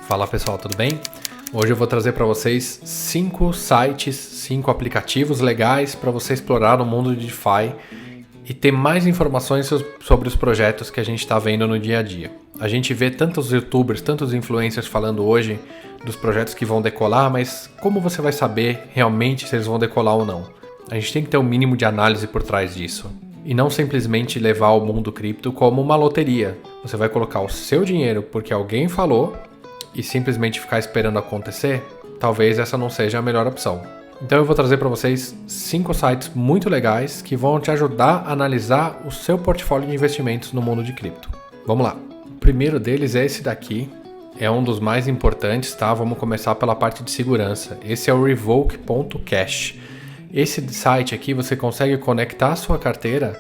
Fala pessoal, tudo bem? Hoje eu vou trazer para vocês 5 sites, 5 aplicativos legais para você explorar no mundo de DeFi e ter mais informações sobre os projetos que a gente está vendo no dia a dia. A gente vê tantos youtubers, tantos influencers falando hoje dos projetos que vão decolar, mas como você vai saber realmente se eles vão decolar ou não? A gente tem que ter um mínimo de análise por trás disso. E não simplesmente levar o mundo cripto como uma loteria. Você vai colocar o seu dinheiro porque alguém falou e simplesmente ficar esperando acontecer, talvez essa não seja a melhor opção. Então eu vou trazer para vocês 5 sites muito legais que vão te ajudar a analisar o seu portfólio de investimentos no mundo de cripto. Vamos lá. O primeiro deles é esse daqui. É um dos mais importantes, tá? Vamos começar pela parte de segurança. Esse é o Revoke.cash. Esse site aqui você consegue conectar a sua carteira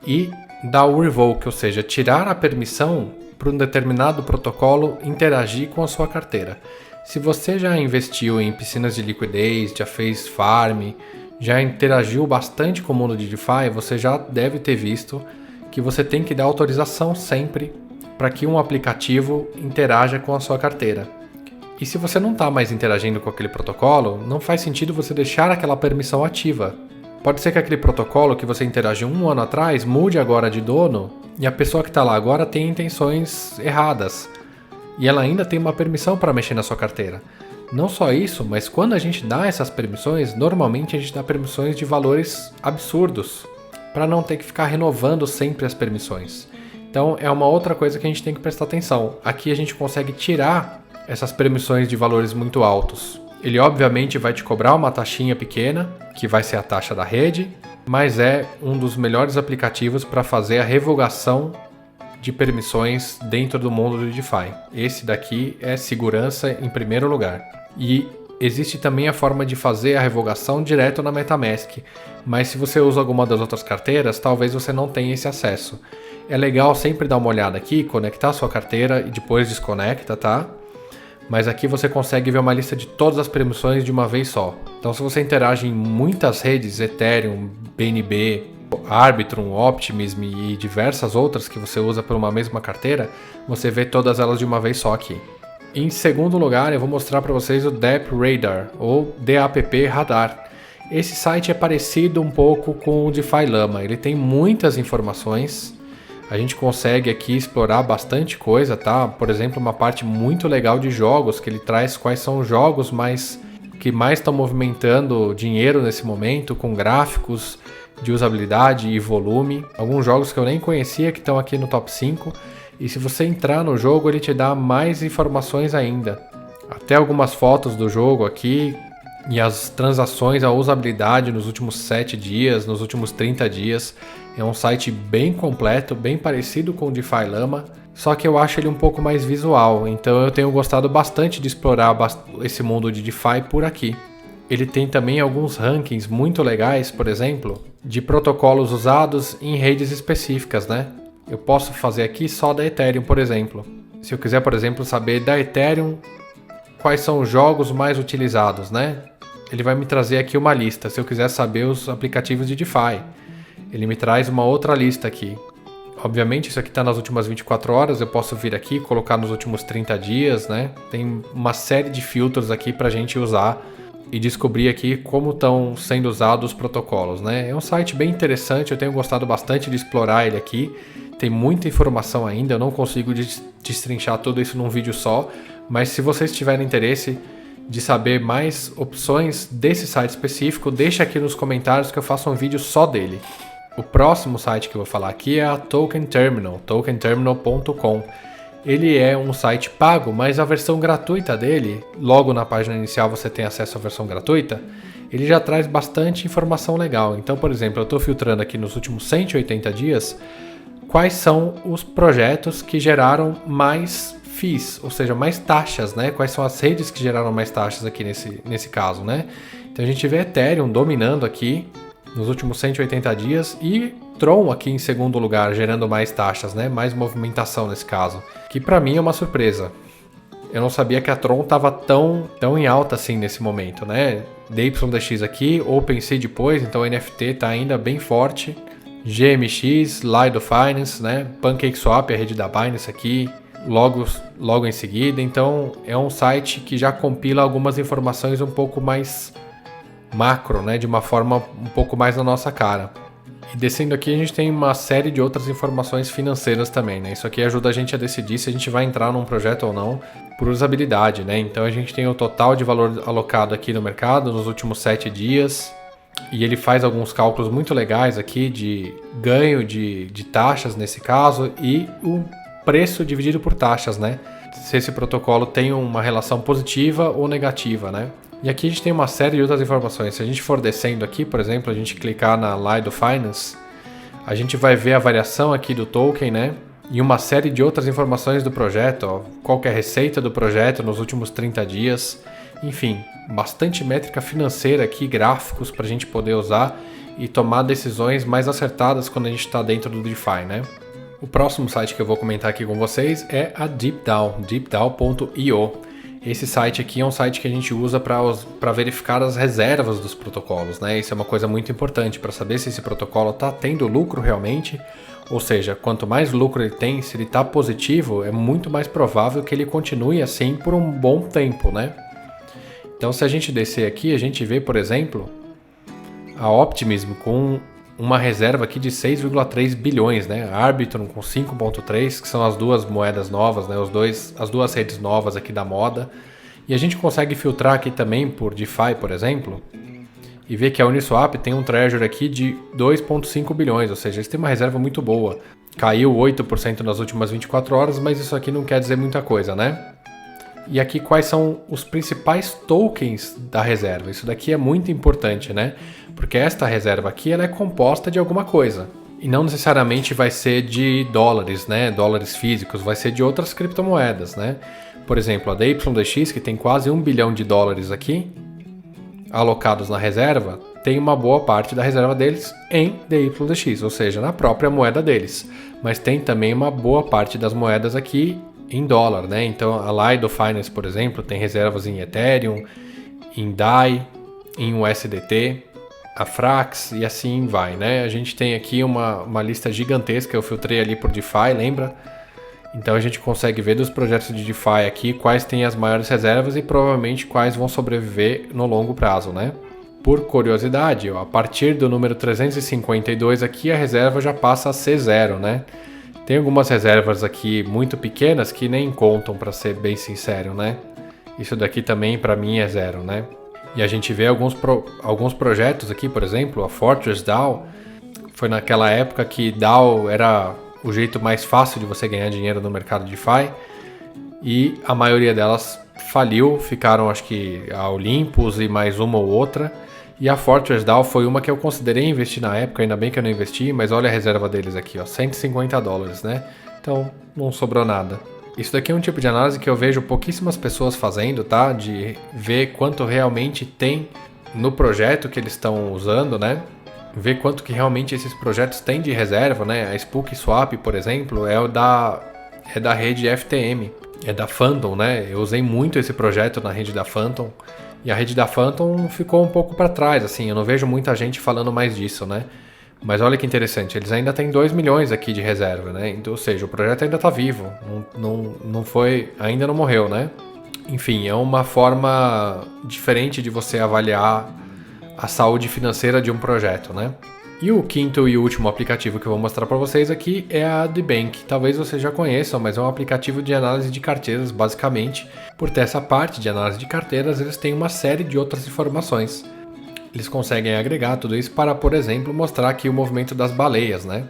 e dar o revoke, ou seja, tirar a permissão para um determinado protocolo interagir com a sua carteira. Se você já investiu em piscinas de liquidez, já fez farm, já interagiu bastante com o mundo de DeFi, você já deve ter visto que você tem que dar autorização sempre para que um aplicativo interaja com a sua carteira. E se você não está mais interagindo com aquele protocolo, não faz sentido você deixar aquela permissão ativa. Pode ser que aquele protocolo que você interagiu um ano atrás mude agora de dono e a pessoa que está lá agora tem intenções erradas. E ela ainda tem uma permissão para mexer na sua carteira. Não só isso, mas quando a gente dá essas permissões, normalmente a gente dá permissões de valores absurdos, para não ter que ficar renovando sempre as permissões. Então é uma outra coisa que a gente tem que prestar atenção. Aqui a gente consegue tirar essas permissões de valores muito altos. Ele obviamente vai te cobrar uma taxinha pequena, que vai ser a taxa da rede, mas é um dos melhores aplicativos para fazer a revogação de permissões dentro do mundo do DeFi. Esse daqui é segurança em primeiro lugar. E existe também a forma de fazer a revogação direto na MetaMask, mas se você usa alguma das outras carteiras, talvez você não tenha esse acesso. É legal sempre dar uma olhada aqui, conectar a sua carteira e depois desconecta, tá? Mas aqui você consegue ver uma lista de todas as permissões de uma vez só. Então se você interage em muitas redes, Ethereum, BNB, Arbitrum, Optimism e diversas outras que você usa por uma mesma carteira, você vê todas elas de uma vez só aqui. Em segundo lugar, eu vou mostrar para vocês o DappRadar, ou DAPP Radar. Esse site é parecido um pouco com o DeFi Lama, ele tem muitas informações. A gente consegue aqui explorar bastante coisa, tá? Por exemplo, uma parte muito legal de jogos, que ele traz quais são os jogos que mais estão movimentando dinheiro nesse momento, com gráficos de usabilidade e volume. Alguns jogos que eu nem conhecia que estão aqui no top 5. E se você entrar no jogo, ele te dá mais informações ainda. Até algumas fotos do jogo aqui e as transações, a usabilidade nos últimos 7 dias, nos últimos 30 dias. É um site bem completo, bem parecido com o DeFi Lama, só que eu acho ele um pouco mais visual, então eu tenho gostado bastante de explorar esse mundo de DeFi por aqui. Ele tem também alguns rankings muito legais, por exemplo, de protocolos usados em redes específicas, né? Eu posso fazer aqui só da Ethereum, por exemplo. Se eu quiser, por exemplo, saber da Ethereum quais são os jogos mais utilizados, né? Ele vai me trazer aqui uma lista, se eu quiser saber os aplicativos de DeFi. Ele me traz uma outra lista aqui. Obviamente isso aqui está nas últimas 24 horas, eu posso vir aqui e colocar nos últimos 30 dias, né? Tem uma série de filtros aqui para a gente usar e descobrir aqui como estão sendo usados os protocolos, né? É um site bem interessante, eu tenho gostado bastante de explorar ele aqui. Tem muita informação ainda, eu não consigo destrinchar tudo isso num vídeo só, mas se vocês tiverem interesse de saber mais opções desse site específico, deixa aqui nos comentários que eu faço um vídeo só dele. O próximo site que eu vou falar aqui é a Token Terminal, tokenterminal.com. Ele é um site pago, mas a versão gratuita dele, logo na página inicial você tem acesso à versão gratuita, ele já traz bastante informação legal. Então, por exemplo, eu estou filtrando aqui nos últimos 180 dias quais são os projetos que geraram mais fees, ou seja, mais taxas, né? Quais são as redes que geraram mais taxas aqui nesse caso, né? Então a gente vê Ethereum dominando aqui nos últimos 180 dias e Tron aqui em segundo lugar, gerando mais taxas, né? Mais movimentação nesse caso, que para mim é uma surpresa. Eu não sabia que a Tron estava tão em alta assim nesse momento, né? DYDX aqui, OpenSea depois, então o NFT está ainda bem forte. GMX, Lido Finance, né? PancakeSwap, a rede da Binance aqui, logo em seguida. Então é um site que já compila algumas informações um pouco mais macro, né, de uma forma um pouco mais na nossa cara. E descendo aqui a gente tem uma série de outras informações financeiras também, né? Isso aqui ajuda a gente a decidir se a gente vai entrar num projeto ou não por usabilidade, né? Então a gente tem o total de valor alocado aqui no mercado nos últimos 7 dias e ele faz alguns cálculos muito legais aqui de ganho de taxas nesse caso e o preço dividido por taxas, né? Se esse protocolo tem uma relação positiva ou negativa, né? E aqui a gente tem uma série de outras informações. Se a gente for descendo aqui, por exemplo, a gente clicar na Lido Finance, a gente vai ver a variação aqui do token, né? E uma série de outras informações do projeto, ó, qual que é a receita do projeto nos últimos 30 dias. Enfim, bastante métrica financeira aqui, gráficos para a gente poder usar e tomar decisões mais acertadas quando a gente está dentro do DeFi, né? O próximo site que eu vou comentar aqui com vocês é a DeepDAO, deepdao.io. Esse site aqui é um site que a gente usa para verificar as reservas dos protocolos, né? Isso é uma coisa muito importante para saber se esse protocolo está tendo lucro realmente, ou seja, quanto mais lucro ele tem, se ele está positivo, é muito mais provável que ele continue assim por um bom tempo, né? Então, se a gente descer aqui, a gente vê, por exemplo, a Optimism com uma reserva aqui de 6,3 bilhões, né? A Arbitrum com 5,3, que são as duas moedas novas, né? As duas redes novas aqui da moda. E a gente consegue filtrar aqui também por DeFi, por exemplo, e ver que a Uniswap tem um Treasury aqui de 2,5 bilhões, ou seja, eles têm uma reserva muito boa. Caiu 8% nas últimas 24 horas, mas isso aqui não quer dizer muita coisa, né? E aqui quais são os principais tokens da reserva. Isso daqui é muito importante, né? Porque esta reserva aqui ela é composta de alguma coisa. E não necessariamente vai ser de dólares, né? Dólares físicos, vai ser de outras criptomoedas, né? Por exemplo, a DYDX, que tem quase 1 bilhão de dólares aqui, alocados na reserva, tem uma boa parte da reserva deles em DYDX, ou seja, na própria moeda deles. Mas tem também uma boa parte das moedas aqui em dólar, né? Então a Lido Finance, por exemplo, tem reservas em Ethereum, em DAI, em USDT, a Frax e assim vai, né? A gente tem aqui uma lista gigantesca, eu filtrei ali por DeFi, lembra? Então a gente consegue ver dos projetos de DeFi aqui quais têm as maiores reservas e provavelmente quais vão sobreviver no longo prazo, né? Por curiosidade, ó, a partir do número 352 aqui a reserva já passa a ser zero, né? Tem algumas reservas aqui muito pequenas que nem contam, para ser bem sincero, né? Isso daqui também para mim é zero, né? E a gente vê alguns projetos aqui, por exemplo, a Fortress DAO, foi naquela época que DAO era o jeito mais fácil de você ganhar dinheiro no mercado de DeFi, e a maioria delas faliu, ficaram acho que a Olympus e mais uma ou outra, e a Fortress DAO foi uma que eu considerei investir na época, ainda bem que eu não investi, mas olha a reserva deles aqui, ó, 150 dólares, né? Então não sobrou nada. Isso daqui é um tipo de análise que eu vejo pouquíssimas pessoas fazendo, tá? De ver quanto realmente tem no projeto que eles estão usando, né? Ver quanto que realmente esses projetos têm de reserva, né? A SpookSwap, por exemplo, é da rede FTM, é da Phantom, né? Eu usei muito esse projeto na rede da Phantom e a rede da Phantom ficou um pouco para trás, assim, eu não vejo muita gente falando mais disso, né? Mas olha que interessante, eles ainda têm 2 milhões aqui de reserva, né? Então, ou seja, o projeto ainda está vivo, não foi, ainda não morreu, né? Enfim, é uma forma diferente de você avaliar a saúde financeira de um projeto, né? E o quinto e último aplicativo que eu vou mostrar para vocês aqui é a DeBank. Talvez vocês já conheçam, mas é um aplicativo de análise de carteiras, basicamente. Por ter essa parte de análise de carteiras, eles têm uma série de outras informações. Eles conseguem agregar tudo isso para, por exemplo, mostrar aqui o movimento das baleias, né?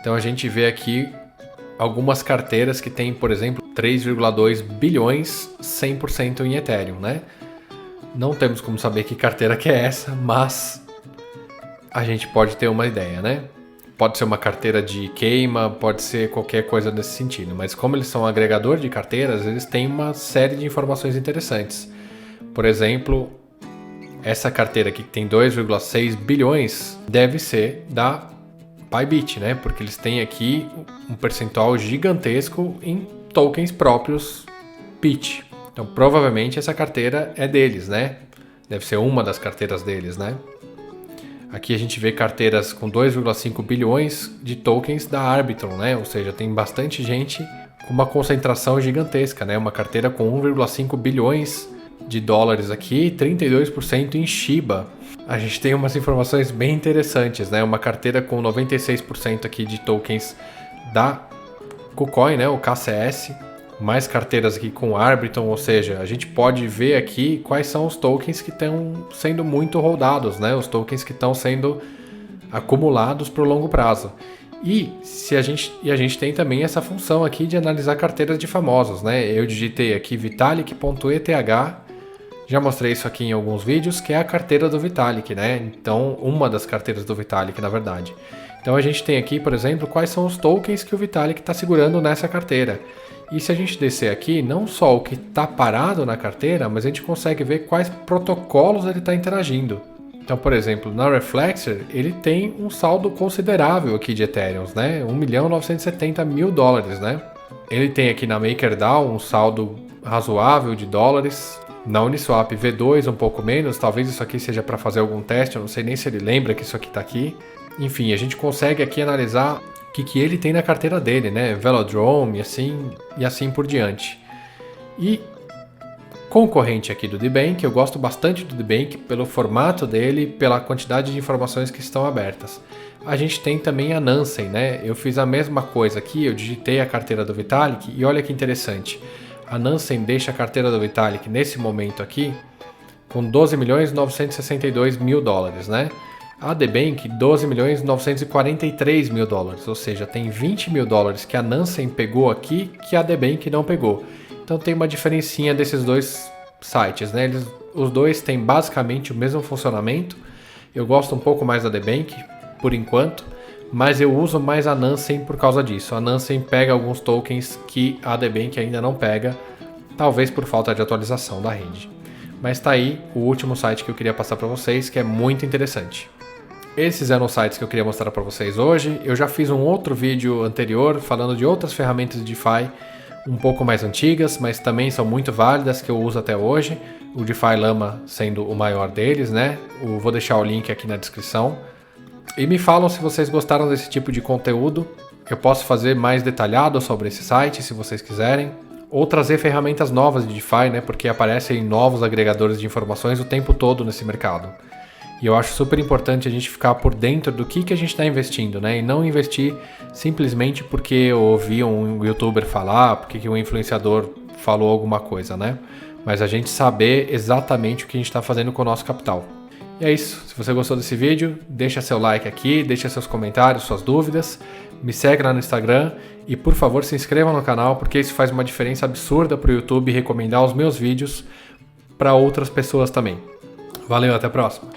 Então a gente vê aqui algumas carteiras que têm, por exemplo, 3,2 bilhões 100% em Ethereum, né? Não temos como saber que carteira que é essa, mas a gente pode ter uma ideia, né? Pode ser uma carteira de queima, pode ser qualquer coisa nesse sentido, mas como eles são um agregador de carteiras, eles têm uma série de informações interessantes. Por exemplo, essa carteira aqui que tem 2,6 bilhões deve ser da Bybit, né? Porque eles têm aqui um percentual gigantesco em tokens próprios BIT. Então, provavelmente essa carteira é deles, né? Deve ser uma das carteiras deles, né? Aqui a gente vê carteiras com 2,5 bilhões de tokens da Arbitrum, né? Ou seja, tem bastante gente com uma concentração gigantesca, né? Uma carteira com 1,5 bilhões de dólares aqui, 32% em Shiba. A gente tem umas informações bem interessantes, né? Uma carteira com 96% aqui de tokens da KuCoin, né? O KCS, mais carteiras aqui com Arbitrum, ou seja, a gente pode ver aqui quais são os tokens que estão sendo muito rodados, né? Os tokens que estão sendo acumulados para o longo prazo. E a gente tem também essa função aqui de analisar carteiras de famosos, né? Eu digitei aqui Vitalik.eth, já mostrei isso aqui em alguns vídeos, que é a carteira do Vitalik, né? Então, uma das carteiras do Vitalik, na verdade. Então, a gente tem aqui, por exemplo, quais são os tokens que o Vitalik está segurando nessa carteira. E se a gente descer aqui, não só o que está parado na carteira, mas a gente consegue ver quais protocolos ele está interagindo. Então, por exemplo, na Reflexer, ele tem um saldo considerável aqui de Ethereum, né? 1.970.000 dólares, né? Ele tem aqui na MakerDAO um saldo razoável de dólares. Na Uniswap V2 um pouco menos, talvez isso aqui seja para fazer algum teste, eu não sei nem se ele lembra que isso aqui está aqui. Enfim, a gente consegue aqui analisar o que ele tem na carteira dele, né? Velodrome e assim por diante. E concorrente aqui do DBank, eu gosto bastante do DBank pelo formato dele, pela quantidade de informações que estão abertas. A gente tem também a Nansen, né? Eu fiz a mesma coisa aqui, eu digitei a carteira do Vitalik e olha que interessante. A Nansen deixa a carteira do Vitalik nesse momento aqui com 12.962.000 dólares, né? A DBank 12.943.000 dólares, ou seja, tem 20.000 dólares que a Nansen pegou aqui que a DBank não pegou. Então tem uma diferencinha desses dois sites, né? Os dois têm basicamente o mesmo funcionamento. Eu gosto um pouco mais da DBank por enquanto, mas eu uso mais a Nansen por causa disso. A Nansen pega alguns tokens que a DBank ainda não pega, talvez por falta de atualização da rede. Mas tá aí o último site que eu queria passar para vocês, que é muito interessante. Esses eram os sites que eu queria mostrar para vocês hoje. Eu já fiz um outro vídeo anterior falando de outras ferramentas de DeFi um pouco mais antigas, mas também são muito válidas, que eu uso até hoje. O DeFi Lama sendo o maior deles, né? Vou deixar o link aqui na descrição. E me falam se vocês gostaram desse tipo de conteúdo. Eu posso fazer mais detalhado sobre esse site, se vocês quiserem. Ou trazer ferramentas novas de DeFi, né? Porque aparecem novos agregadores de informações o tempo todo nesse mercado. E eu acho super importante a gente ficar por dentro do que a gente está investindo, né? E não investir simplesmente porque eu ouvi um youtuber falar, porque um influenciador falou alguma coisa, né? Mas a gente saber exatamente o que a gente está fazendo com o nosso capital. E é isso. Se você gostou desse vídeo, deixa seu like aqui, deixa seus comentários, suas dúvidas, me segue lá no Instagram e, por favor, se inscreva no canal, porque isso faz uma diferença absurda para o YouTube recomendar os meus vídeos para outras pessoas também. Valeu, até a próxima!